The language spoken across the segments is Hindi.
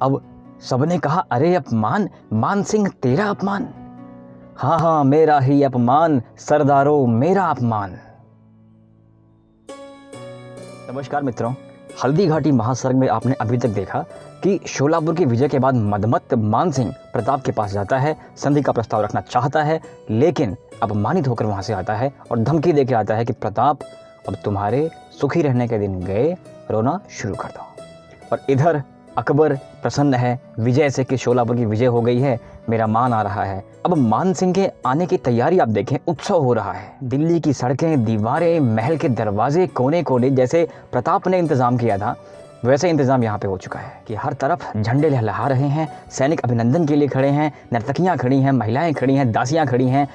अब सबने कहा, अरे अपमान, मान सिंह तेरा अपमान। हाँ हाँ मेरा ही अपमान, सरदारों मेरा अपमान। नमस्कार मित्रों, हल्दी घाटी महासर्ग में आपने अभी तक देखा कि शोलापुर की विजय के बाद मदमत्त मानसिंह प्रताप के पास जाता है, संधि का प्रस्ताव रखना चाहता है, लेकिन अपमानित होकर वहां से आता है और धमकी देके आता है कि प्रताप, अब तुम्हारे सुखी रहने के दिन गए, रोना शुरू कर दो। और इधर अकबर प्रसन्न है विजय से कि शोलापुर की विजय हो गई है, मेरा मान आ रहा है। अब मान सिंह के आने की तैयारी आप देखें, उत्सव हो रहा है। दिल्ली की सड़कें, दीवारें, महल के दरवाजे, कोने कोने जैसे प्रताप ने इंतजाम किया था वैसे इंतजाम यहाँ पे हो चुका है कि हर तरफ झंडे लहलहा रहे हैं, सैनिक अभिनंदन के लिए खड़े हैं, नर्तकियाँ खड़ी हैं, महिलाएं खड़ी हैं, दासियाँ खड़ी हैं,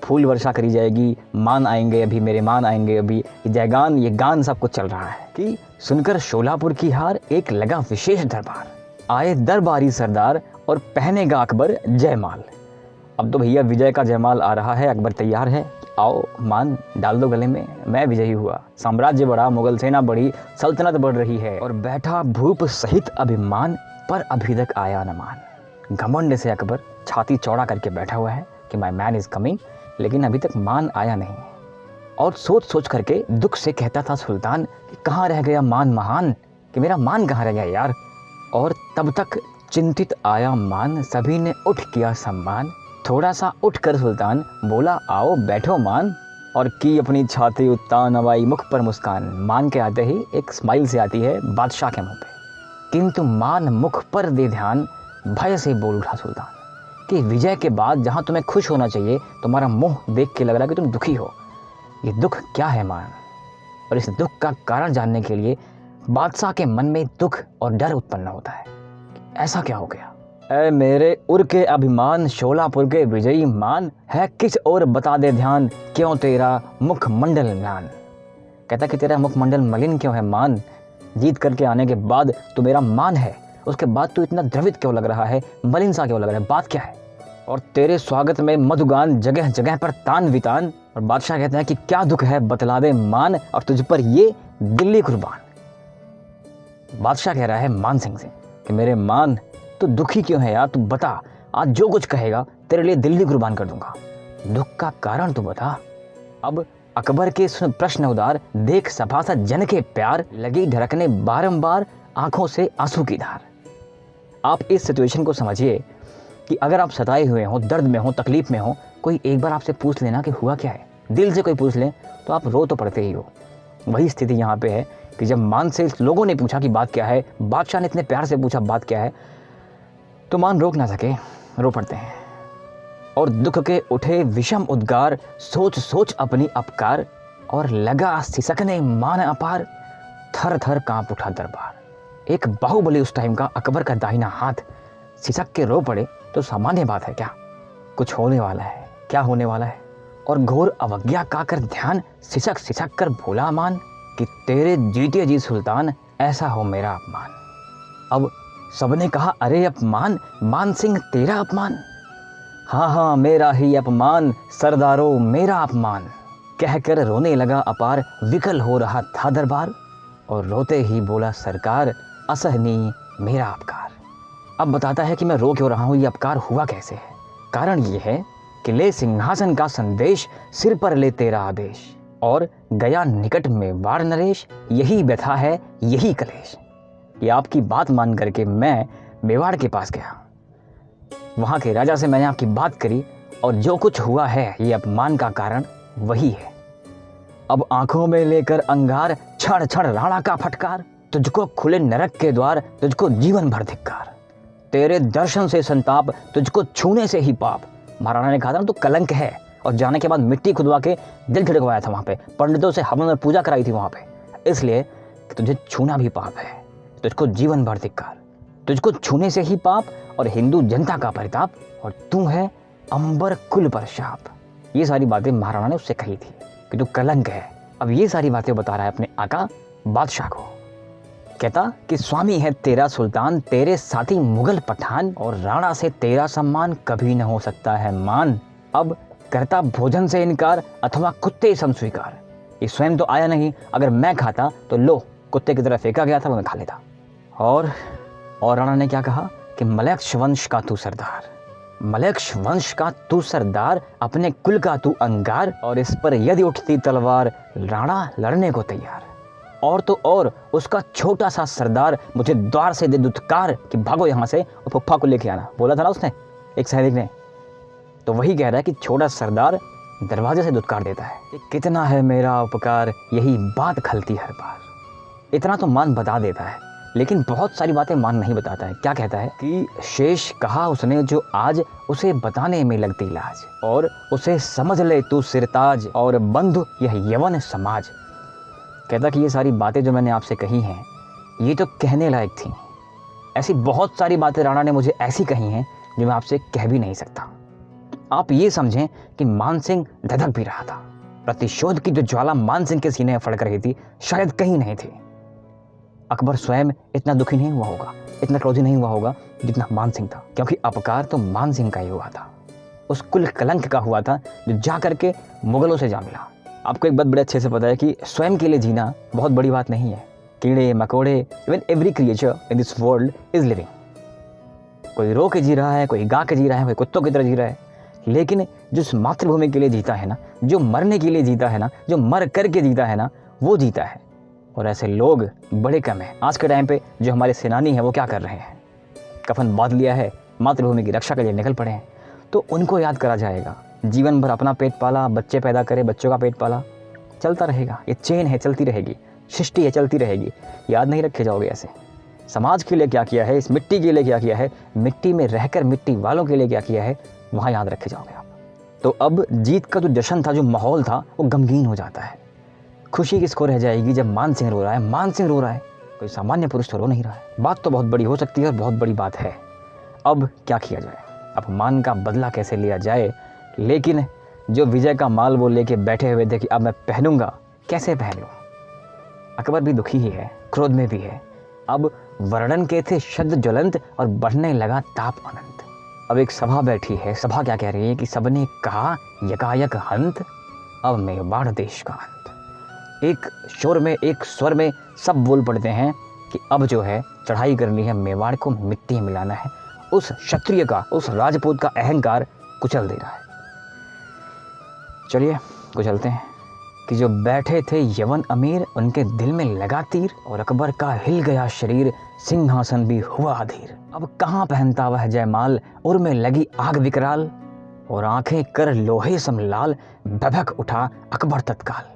फूल वर्षा करी जाएगी, मान आएंगे अभी, मेरे मान आएंगे अभी, ये जयगान, ये गान सब कुछ चल रहा है कि सुनकर शोलापुर की हार एक लगा विशेष दरबार, आए दरबारी सरदार और पहनेगा अकबर जयमाल। अब तो भैया विजय का जयमाल आ रहा है, अकबर तैयार है, आओ मान डाल दो गले में, मैं विजयी हुआ, साम्राज्य बढ़ा, मुगल सेना बढ़ी, सल्तनत बढ़ रही है। और बैठा भूप सहित अभिमान, पर अभी तक आया न मान। घमंड से अकबर छाती चौड़ा करके बैठा हुआ है कि माय मैन इज कमिंग, लेकिन अभी तक मान आया नहीं। और सोच सोच करके दुख से कहता था सुल्तान कि कहाँ रह गया मान महान, कि मेरा मान कहाँ रह गया यार। और तब तक चिंतित आया मान, सभी ने उठ किया सम्मान। थोड़ा सा उठ कर सुल्तान बोला, आओ बैठो मान, और की अपनी छाती उत्तान, हवाई मुख पर मुस्कान। मान के आते ही एक स्माइल से आती है बादशाह के मुंह पे, किंतु मान मुख पर दे ध्यान, भय से बोल उठा सुल्तान कि विजय के बाद जहाँ तुम्हें खुश होना चाहिए, तुम्हारा मुंह देख के लग रहा है कि तुम दुखी हो। ये दुख क्या है मान? और इस दुख का कारण जानने के लिए बादशाह के मन में दुख और डर उत्पन्न होता है। ऐसा क्या हो गया? ऐ मेरे उर के अभिमान, शोलापुर के विजयी मान, है किस और बता दे ध्यान, क्यों तेरा मुखमंडल म्लान। कहता कि तेरा मुखमंडल मलिन क्यों है मान? जीत करके आने के बाद तो मेरा मान है, उसके बाद तू इतना द्रवित क्यों लग रहा है, मलिन सा क्यों लग रहा है, बात क्या है? और तेरे स्वागत में मधुगान, जगह जगह पर तान वितान। और बादशाह कहते हैं कि क्या दुख है बतला दे मान, और तुझ पर ये दिल्ली कुर्बान। बादशाह कह रहा है मान सिंह से कि मेरे मान, तू दुखी क्यों है यार, तू बता, आज जो कुछ कहेगा तेरे लिए दिल्ली कुर्बान कर दूंगा, दुख का कारण तू बता। अब अकबर के सुन प्रश्न उदार, देख सभासद जन के प्यार, लगी ढरकने बारंबार आंखों से आंसू की धार। आप इस सिचुएशन को समझिए कि अगर आप सताए हुए हो, दर्द में हो, तकलीफ में हो, कोई एक बार आपसे पूछ लेना कि हुआ क्या है, दिल से कोई पूछ ले तो आप रो तो पड़ते ही हो। वही स्थिति यहाँ पे है कि जब मान से लोगों ने पूछा कि बात क्या है, बादशाह ने इतने प्यार से पूछा बात क्या है, तो मान रोक ना सके, रो पड़ते हैं। और दुख के उठे विषम उद्गार, सोच सोच अपनी अपकार, और लगा सिसकने मान अपार, थर थर कांप उठा दरबार। एक बाहुबली उस टाइम का अकबर का दाहिना हाथ सिसक के रो पड़े तो सामान्य बात है क्या? कुछ होने वाला है, क्या होने वाला है? और घोर अवज्ञा का कर ध्यान, सिसक सिसक कर भोला मान, कि तेरे जीते जी सुल्तान, ऐसा हो मेरा अपमान। अब सबने कहा, अरे अपमान, मान सिंह तेरा अपमान। हाँ हाँ मेरा ही अपमान, सरदारों मेरा अपमान। कहकर रोने लगा अपार, विकल हो रहा था दरबार, और रोते ही बोला सरकार, असहनीय मेरा अपकार। अब बताता है कि मैं रो क्यों रहा हूँ, ये अपकार हुआ कैसे है। कारण ये है कि ले सिंहासन का संदेश, सिर पर ले तेरा आदेश, और गया निकट में वार नरेश, यही व्यथा है यही कलेश। ये आपकी बात मान करके मैं मेवाड़ के पास गया, वहाँ के राजा से मैंने आपकी बात करी, और जो कुछ हुआ है ये अपमान का कारण वही है। अब आंखों में लेकर अंगार, क्षण क्षण राणा का फटकार, तुझको खुले नरक के द्वार, तुझको जीवन भर धिक्कार। तेरे दर्शन से संताप, तुझको छूने से ही पाप। महाराणा ने कहा था ना, तो कलंक है, और जाने के बाद मिट्टी खुदवा के दिल छिड़कवाया था वहाँ पे, पंडितों से हवन और पूजा कराई थी वहाँ पे, इसलिए कि तुझे छूना भी पाप है, तुझको जीवन भर धिक्कार, तुझको छूने से ही पाप, और हिंदू जनता का परिताप, और तू है अंबर कुल पर शाप। ये सारी बातें महाराणा ने उससे कही थी कि तू कलंक है। अब ये सारी बातें बता रहा है अपने आका बादशाह को। कहता कि स्वामी है तेरा सुल्तान, तेरे साथी मुगल पठान, और राणा से तेरा सम्मान कभी न हो सकता है मान। अब करता भोजन से इनकार, अथवा कुत्ते सम स्वीकार। ये स्वयं तो आया नहीं, अगर मैं खाता तो लो, कुत्ते की तरह फेंका गया था, वो मैं खा लेता। और और राणा ने क्या कहा कि मलैक्ष वंश का तू सरदार, मलैक्ष वंश का तू सरदार, अपने कुल का तू अंगार, और इस पर यदि उठती तलवार राणा लड़ने को तैयार। और तो और उसका छोटा सा सरदार मुझे द्वार से दे दुत्कार कि भागो यहाँ से और फुफ्फा को लेके आना, बोला था ना उसने एक सैनिक ने। तो वही कह रहा है कि छोटा सरदार दरवाजे से दुत्कार देता है कि कितना है मेरा उपकार, यही बात खलती हर बार। इतना तो मान बता देता है, लेकिन बहुत सारी बातें मान नहीं बताता है। क्या कहता है कि शेष कहा उसने जो आज, उसे बताने में लगती लाज, और उसे समझ ले तू सिरताज, और बंधु यह यवन समाज। कहता कि ये सारी बातें जो मैंने आपसे कही हैं, ये तो कहने लायक थी। ऐसी बहुत सारी बातें राणा ने मुझे ऐसी कही हैं जो मैं आपसे कह भी नहीं सकता। आप ये समझें कि मानसिंह धधक भी रहा था। प्रतिशोध की जो ज्वाला मानसिंह के सीने में फड़क रही थी, शायद कहीं नहीं थी। अकबर स्वयं इतना दुखी नहीं हुआ होगा, इतना क्रोधी नहीं हुआ होगा जितना मानसिंह था, क्योंकि अपकार तो मानसिंह का ही हुआ था, उस कुल कलंक का हुआ था जो जा करके मुगलों से जा मिला। आपको एक बात बड़े अच्छे से पता है कि स्वयं के लिए जीना बहुत बड़ी बात नहीं है। कीड़े मकोड़े, even every creature in this world is living. कोई रो के जी रहा है, कोई गा के जी रहा है, कोई कुत्तों की तरह जी रहा है, लेकिन जिस मातृभूमि के लिए जीता है ना, जो मरने के लिए जीता है ना, जो मर करके जीता है ना, वो जीता है। और ऐसे लोग बड़े कम हैं। आज के टाइम पे जो हमारे सेनानी हैं वो क्या कर रहे हैं, कफन बांध लिया है, मातृभूमि की रक्षा के लिए निकल पड़े हैं। तो उनको याद करा जाएगा। जीवन भर अपना पेट पाला, बच्चे पैदा करे, बच्चों का पेट पाला, चलता रहेगा। ये चेन है, चलती रहेगी, सृष्टि है, चलती रहेगी। याद नहीं रखे जाओगे ऐसे। समाज के लिए क्या किया है, इस मिट्टी के लिए क्या किया है, मिट्टी में रहकर मिट्टी वालों के लिए क्या किया है, वहाँ याद रखे जाओगे आप। तो अब जीत का जो जश्न था, जो माहौल था, वो गमगीन हो जाता है। खुशी किसको रह जाएगी जब मानसिंह रो रहा है, मानसिंह रो रहा है, कोई सामान्य पुरुष तो रो नहीं रहा है। बात तो बहुत बड़ी हो सकती है और बहुत बड़ी बात है। अब क्या किया जाए, अपमान का बदला कैसे लिया जाए। लेकिन जो विजय का माल वो लेके बैठे हुए थे कि अब मैं पहनूंगा, कैसे पहनूं। अकबर भी दुखी ही है, क्रोध में भी है। अब वर्णन के थे शब्द ज्वलंत और बढ़ने लगा ताप अनंत। अब एक सभा बैठी है। सभा क्या कह रही है कि सबने कहा यकायक हंत, अब मेवाड़ देश का अंत। एक शोर में, एक स्वर में सब बोल पड़ते हैं कि अब जो है चढ़ाई करनी है, मेवाड़ को मिट्टी में मिलाना है। उस क्षत्रिय का, उस राजपूत का अहंकार कुचल दे रहा है। चलिए कुचलते हैं कि जो बैठे थे यवन अमीर, उनके दिल में लगा तीर, और अकबर का हिल गया शरीर, सिंहासन भी हुआ अधीर। अब कहाँ पहनता वह जयमाल, उर में लगी आग विकराल, और आंखें कर लोहे समलाल, भभक उठा अकबर तत्काल।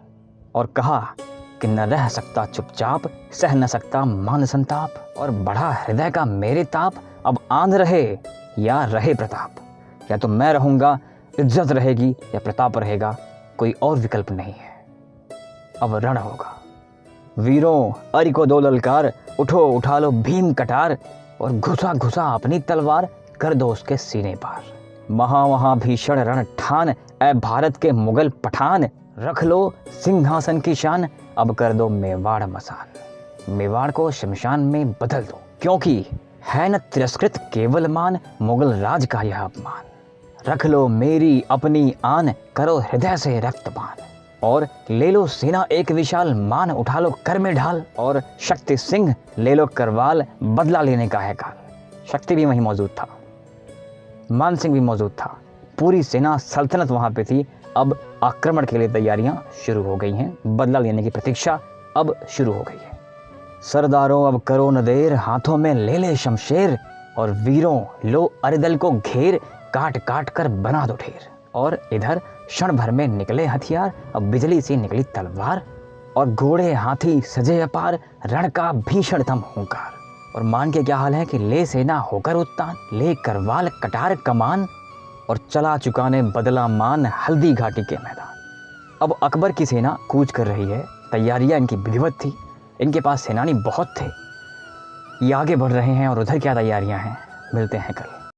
और कहा कि न रह सकता चुपचाप, सह न सकता मान संताप, और बढ़ा हृदय का मेरे ताप, अब आंध रहे या रहे प्रताप। या तो मैं रहूंगा, इज्जत रहेगी, या प्रताप रहेगा, कोई और विकल्प नहीं है। अब रण होगा। वीरों अरि को दो ललकार, उठो उठा लो भीम कटार, और घुसा घुसा अपनी तलवार, कर दो उसके सीने पार। महा भीषण रण ठान, ऐ भारत के मुगल पठान, रख लो सिंहासन की शान, अब कर दो मेवाड़ मसान। मेवाड़ को शमशान में बदल दो, क्योंकि है न तिरस्कृत केवल मान, मुगल राज का यह अपमान। रख लो मेरी अपनी आन, करो हृदय से रक्तपान, और ले लो सेना एक विशाल, मान उठा लो कर में ढाल, और शक्ति सिंह ले लो करवाल, बदला लेने का है काल। शक्ति भी वहीं मौजूद था, मान सिंह भी मौजूद था, पूरी सेना सल्तनत वहां पे थी। अब आक्रमण के लिए तैयारियां शुरू हो गई हैं, बदला लेने की प्रतीक्षा अब शुरू हो गई है। सरदारों अब करो न देर, हाथों में ले ले शमशेर, और वीरों लो अरिदल को घेर, काट काट कर बना दो ढेर। और इधर क्षण भर में निकले हथियार, अब बिजली से निकली तलवार, और घोड़े हाथी सजे अपार, रण का भीषणतम हुंकार। और मान के क्या हाल है कि ले सेना होकर उत्तान, ले करवाल कटार कमान, और चला चुकाने बदला मान, हल्दी घाटी के मैदान। अब अकबर की सेना कूच कर रही है, तैयारियां इनकी विधिवत थी, इनके पास सेनानी बहुत थे, ये आगे बढ़ रहे हैं। और उधर क्या तैयारियां हैं, मिलते हैं कल।